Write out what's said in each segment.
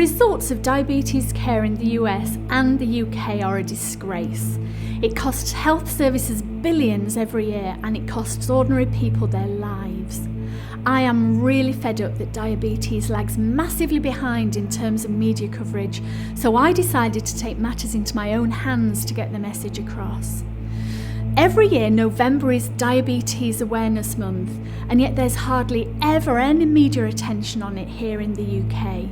results of diabetes care in the US and the UK are a disgrace. It costs health services billions every year, and it costs ordinary people their lives. I am really fed up that diabetes lags massively behind in terms of media coverage, so I decided to take matters into my own hands to get the message across. Every year, November is Diabetes Awareness Month, and yet there's hardly ever any media attention on it here in the UK.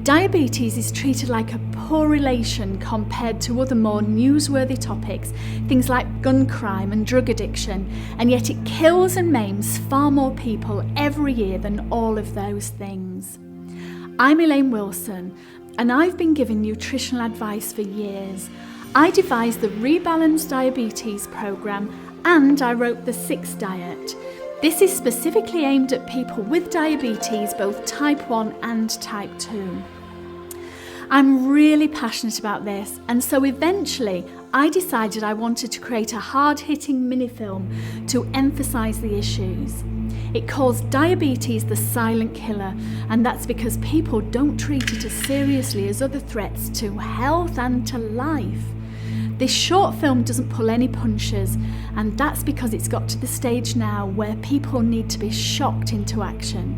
Diabetes is treated like a poor relation compared to other more newsworthy topics, things like gun crime and drug addiction, and yet it kills and maims far more people every year than all of those things. I'm Elaine Wilson, and I've been giving nutritional advice for years. I devised the RebalanceDiabetes programme, and I wrote the 6 Diet. This is specifically aimed at people with diabetes, both type 1 and type 2. I'm really passionate about this, and so eventually I decided I wanted to create a hard-hitting mini-film to emphasise the issues. It calls diabetes the silent killer, and that's because people don't treat it as seriously as other threats to health and to life. This short film doesn't pull any punches, and that's because it's got to the stage now where people need to be shocked into action.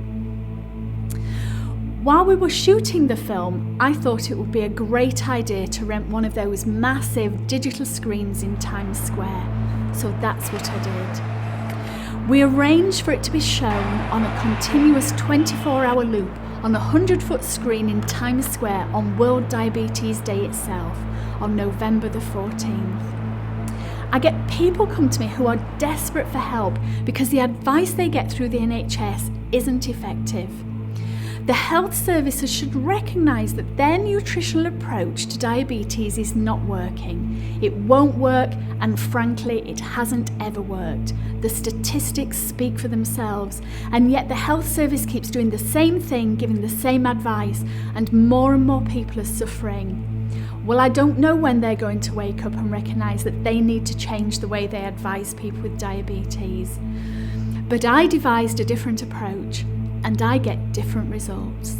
While we were shooting the film, I thought it would be a great idea to rent one of those massive digital screens in Times Square, so that's what I did. We arranged for it to be shown on a continuous 24-hour loop on a 100-foot screen in Times Square on World Diabetes Day itself, on November the 14th. I get people come to me who are desperate for help because the advice they get through the NHS isn't effective. The health services should recognise that their nutritional approach to diabetes is not working. It won't work, and frankly, it hasn't ever worked. The statistics speak for themselves, and yet the health service keeps doing the same thing, giving the same advice, and more people are suffering. Well, I don't know when they're going to wake up and recognise that they need to change the way they advise people with diabetes. But I devised a different approach, and I get different results.